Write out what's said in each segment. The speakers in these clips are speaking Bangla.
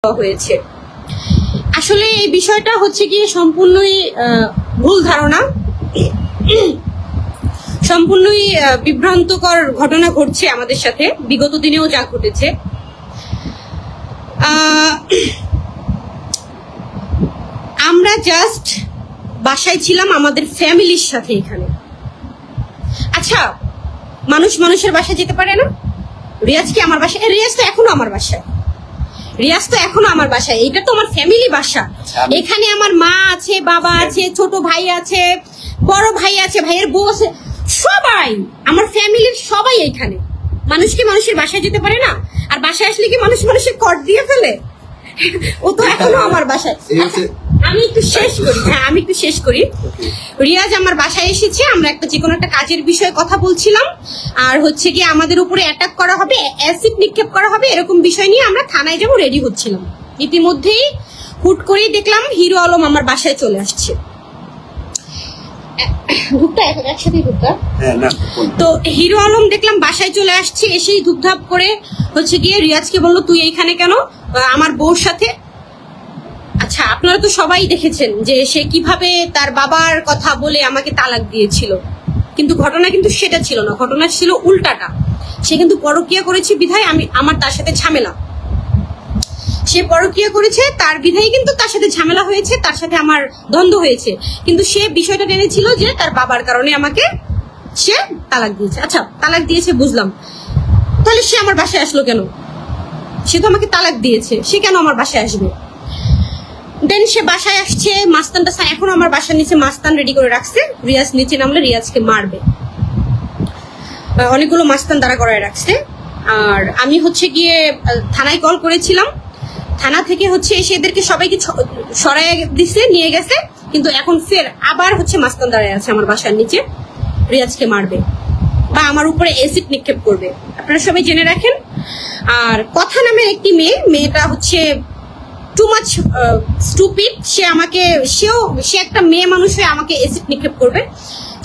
হয়েছে। আসলে এই বিষয়টা হচ্ছে কি সম্পূর্ণই ভুল ধারণা, সম্পূর্ণই বিভ্রান্তকর ঘটনা ঘটছে আমাদের সাথে, বিগত দিনেও যা ঘটেছে। আমরা জাস্ট বাসায় ছিলাম আমাদের ফ্যামিলির সাথে এখানে। আচ্ছা, মানুষ মানুষের বাসায় যেতে পারে না? রিয়াজ কি আমার বাসায়? রিয়াজ তো এখনো আমার বাসায়, রিয়াজ তো এখনো আমার বাসায়। এটা তো আমার ফ্যামিলি বাসা। এখানে আমার মা আছে, বাবা আছে, ছোট ভাই আছে, বড় ভাই আছে, ভাইয়ের বউ আছে, সবাই আমার ফ্যামিলির সবাই এখানে। মানুষ কি মানুষের বাসায় যেতে পারে না? আর বাসায় আসলে কি মানুষ মানুষের কর দিয়ে ফেলে? ও তো এখনো আমার বাসায়। আমি একটু শেষ করি। রিয়াজ আমার বাসায় এসেছে, আমরা যে কোনো একটা কাজের বিষয়ে কথা বলছিলাম, আর হচ্ছে কি আমাদের উপরে অ্যাটাক করা হবে, অ্যাসিড নিক্ষেপ করা হবে, এরকম বিষয় নিয়ে আমরা থানায় যাবো রেডি হচ্ছিলাম। ইতিমধ্যেই হুট করেই দেখলাম হিরো আলম আমার বাসায় চলে আসছে। তো হিরো আলম দেখলাম বাসায় চলে আসছে, এসেই ধুপধাপ করে হচ্ছে গিয়ে রিয়াজকে বললো, তুই এইখানে কেন আমার বউর সাথে? আচ্ছা, আপনারা তো সবাই দেখেছেন যে সে কিভাবে তার বাবার কথা বলে আমাকে তালাক দিয়েছিল, কিন্তু ঘটনা কিন্তু সেটা ছিল না, ঘটনা ছিল উল্টাটা। সে কিন্তু পরকীয়া করেছে বিধায় আমার তার সাথে ঝামেলা। সে পরকীয়া করেছে তার বিধায় কিন্তু তার সাথে ঝামেলা হয়েছে, তার সাথে আমার দ্বন্দ্ব হয়েছে, কিন্তু সে বিষয়টা টেনেছিল যে তার বাবার কারণে আমাকে সে তালাক দিয়েছে। আচ্ছা, তালাক দিয়েছে বুঝলাম, তাহলে সে আমার বাসায় আসলো কেন? সে তো আমাকে তালাক দিয়েছে, সে কেন আমার বাসায় আসবে? দেন সে বাসায় আসছে, মাস্তানটা এখন আমার বাসার নিচে মাস্তান রেডি করে রাখছে। রিয়াজ নিচে নামলে রিয়াজকে মারবে, অনেকগুলো মাস্তান দাঁড়া করায় রাখছে। আর আমি হচ্ছে গিয়ে থানায় কল করেছিলাম, থানা থেকে হচ্ছে এসে এদেরকে সবাইকে সরাই দিছে, নিয়ে গেছে, কিন্তু এখন ফের আবার হচ্ছে মাস্তান দাঁড়ায় আছে আমার বাসার নিচে, রিয়াজকে মারবে বা আমার উপরে অ্যাসিড নিক্ষেপ করবে। আপনারা সবাই জেনে রাখেন। আর কথা নামের একটি মেয়েটা হচ্ছে টু মাচ স্টুপিড। সে একটা মেয়ে মানুষ হয়ে আমাকে অ্যাসিড নিক্ষেপ করবে।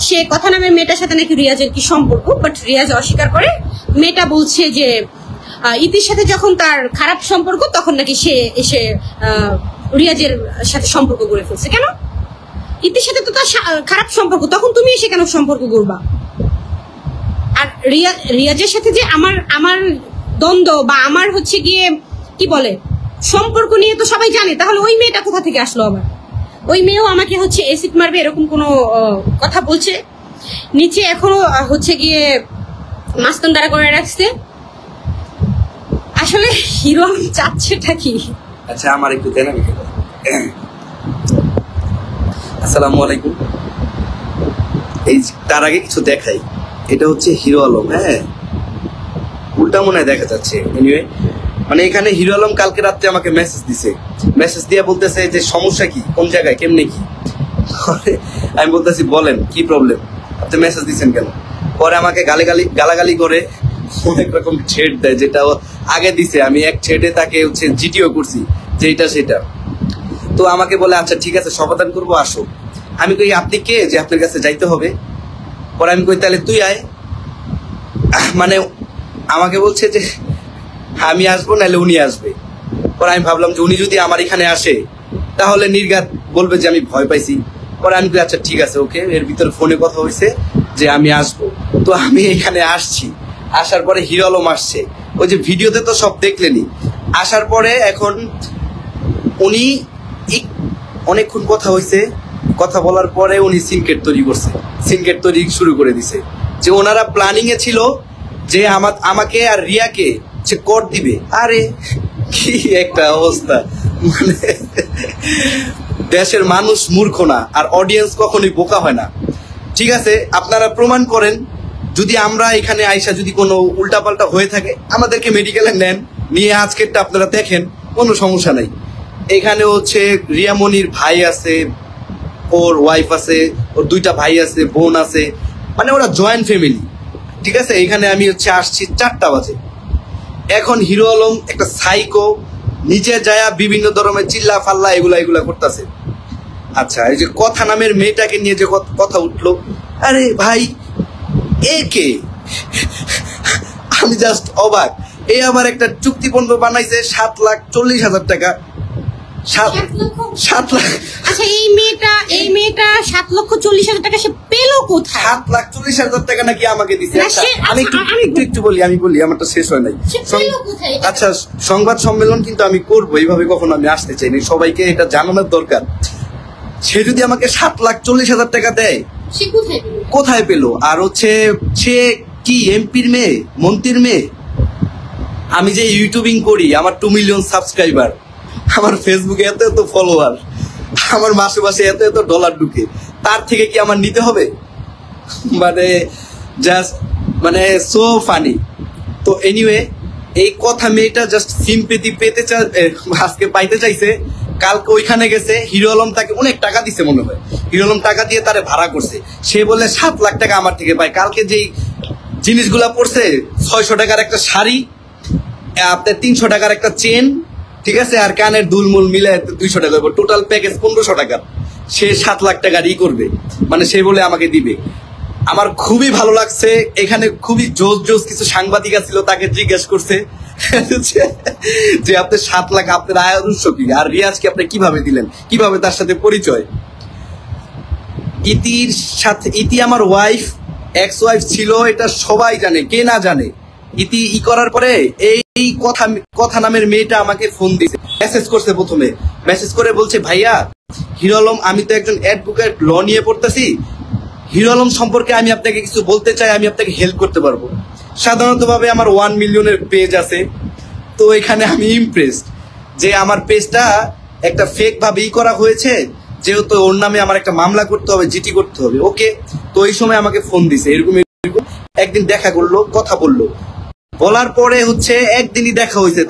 সে কথা নামের মেয়েটার সাথে নাকি রিয়াজের কি সম্পর্ক, বাট রিয়াজ অস্বীকার করে। মেয়েটা বলছে যে ইতির সাথে যখন তার খারাপ সম্পর্ক, তখন নাকি সে এসে রিয়াজের সাথে সম্পর্ক গড়ে ফেলছে। কেন? ইতির সাথে তো তার খারাপ সম্পর্ক, তখন তুমি এসে কেন সম্পর্ক করবা? আর রিয়াজের সাথে যে আমার দ্বন্দ্ব বা আমার হচ্ছে গিয়ে কি বলে সম্পর্ক নিয়ে তো সবাই জানে, তাহলে ওই মেয়েটা কোথা থেকে আসলো? আবার ওই মেয়েও আমাকে হচ্ছে অ্যাসিড মারবে এরকম কোনো কথা বলছে। নিচে এখনো হচ্ছে গিয়ে মাস্তান দাঁড়া করে রাখছে। আসলে হিরো চাচ্ছেটা কি? আচ্ছা, আমার একটু দেন। আসসালামু আলাইকুম। এই তার আগে কিছু দেখাই, এটা হচ্ছে হিরো আলম। হ্যাঁ, উল্টা মনে দেখা যাচ্ছে। এনিওয়ে, মানে এখানে হিরো আলম কালকে রাত্রে আমাকে মেসেজ দিয়ে বলতেছে যে সমস্যা কি, কোন জায়গায়, কেমনে কি। আমি বলতেছি বলেন কি প্রবলেম, আপনি মেসেজ দিচ্ছেন কেন? পরে আমাকে গালাগালি করে অনেক রকম ছেড় দেয়, যেটা আগে দিছে। আমি এক ছেড়ে তাকে হচ্ছে জিটিও করছি যে এটা সেটা। তো আমাকে বলে আচ্ছা ঠিক আছে সমাধান করবো, আসো। আমি কই আপনি কে যে আপনার কাছে যাইতে হবে? পরে আমি কই তাহলে তুই আয়। মানে আমাকে বলছে যে আমি আসবো নাহলে উনি আসবে। পরে আমি ভাবলাম যে উনি যদি আমার এখানে আসে তাহলে নির্ঘাত বলবে যে আমি ভয় পাইছি। পরে আমি আচ্ছা ঠিক আছে ওকে। এর ভিতরে ফোনে কথা হয়েছে যে আমি আসবো। তো আমি এখানে আসছি, আসার পরে হিরো আলম আসছে। ওই যে ভিডিওতে তো সব দেখলেনি। আসার পরে এখন উনি অনেকক্ষণ কথা হয়েছে, কথা বলার পরে উনি সিনকেট তৈরি শুরু করে দিছে। যে ওনারা প্ল্যানিং এ ছিল যে আমাকে আর রিয়াকে সে কর দিবে। আরে কি একটা অবস্থা! মানে দেশের মানুষ মূর্খ না, আর অডিয়েন্স কখনোই বোকা হয় না। ঠিক আছে, আপনারা প্রমাণ করেন। যদি আমরা এখানে আইসা যদি কোনো উল্টাপাল্টা হয়ে থাকে, আমাদেরকে মেডিকেলে নেন, নিয়ে আজকেরটা আপনারা দেখেন, কোনো সমস্যা নাই। এখানে হচ্ছে রিয়ামনির ভাই আছে, ওর ওয়াইফ আছে, ওর দুইটা ভাই আছে, বোন আছে, মানে ওরা জয়েন্ট ফ্যামিলি। ঠিক আছে, এখানে আমি হচ্ছে আসছি 4টা বাজে। এখন হিরো আলম একটা সাইকো, নিচে যায় বিভিন্ন ধরনের চিল্লা ফাল্লা এগুলা করতেছে। আচ্ছা, এই যে কথা নামের মেয়েটাকে নিয়ে যে কথা উঠলো, আরে ভাই এ কে? আমি জাস্ট অবাক। এই আবার একটা চুক্তিপত্র বানাইছে 7,40,000 টাকা। 7 লাখ। আচ্ছা এই মেয়েটা 7,40,000 টাকা সে পেলো কোথায়? 7,40,000 টাকা নাকি আমাকে দিছে। না, আমি একটু বলি, আমারটা শেষ হয় নাই। সে পেলো কোথায়? আচ্ছা, সংবাদ সম্মেলন কিন্তু আমি করবো, এইভাবে কখনো আমি আসতে চাইনি, সবাইকে এটা জানানোর দরকার। সে যদি আমাকে 7,40,000 টাকা দেয়, সে কোথায় পেলো? আর হচ্ছে সে কি এমপির মেয়ে, মন্ত্রীর মেয়ে? আমি যে ইউটিউবিং করি, আমার 2 মিলিয়ন সাবস্ক্রাইবার, আমার ফেসবুকে এত এত ফলোয়ার, আমার মাসে মাসে এত এত ডলার ঢুকে, তার থেকে কি আমার নিতে হবে? মানে জাস্ট মানে সো ফানি। তো এনিওয়ে, এই কথা মেয়েটা জাস্ট সিম্পেথি পেতে আজকে পাইতে চাইছে। কালকে ওইখানে গেছে, হিরো আলম তাকে অনেক টাকা দিছে মনে হয়, হিরো আলম টাকা দিয়ে তারে ভাড়া করছে। সে বলে 7 লাখ টাকা আমার থেকে পায়। কালকে যেই জিনিসগুলা পড়ছে, 600 টাকার একটা শাড়ি, আপনার 300 টাকার একটা চেন, ঠিক আছে, আর কানের দুলমুল মিলে 200 টাকা, টোটাল প্যাকেজ 1500 টাকার। সে 7 লাখ টাকার করবে, মানে সে বলে আমাকে দিবে। আমার খুবই ভালো লাগছে। এখানে খুবই জোস কিছু সাংবাদিক ছিল, তাকে জিজ্ঞেস করছে যে আপনি 7 লাখ আপনার আয়ের উৎস কি, আর রিয়াজকে আপনি কিভাবে দিলেন, কিভাবে তার সাথে পরিচয়। ইতি আমার ওয়াইফ, এক্স ওয়াইফ ছিল, এটা সবাই জানে, কে না জানে। ইতি করার পরে এই কথা নামের মেয়েটা আমাকে ফোন দিয়েছে, মেসেজ করছে। প্রথমে মেসেজ করে বলছে, ভাইয়া হিরো আলম, আমি তো একজন অ্যাডভোকেট, ল নিয়ে পড়তেছি, হিরো আলম সম্পর্কে আমি আপনাকে কিছু বলতে চাই, আমি আপনাকে হেল্প করতে পারবো। সাধারণত ভাবে আমার 1 মিলিয়নের পেজ আছে, তো এখানে আমি ইমপ্রেসড যে আমার পেজটা একটা ফেক ভাবে করা হয়েছে, যেহেতু ওর নামে আমার একটা মামলা করতে হবে, জিটি করতে হবে। ওকে, তো এই সময় আমাকে ফোন দিছে, এরকম একদিন দেখা করলো, কথা বললো, বলার পরে হচ্ছে একদিনই দেখা হয়েছে।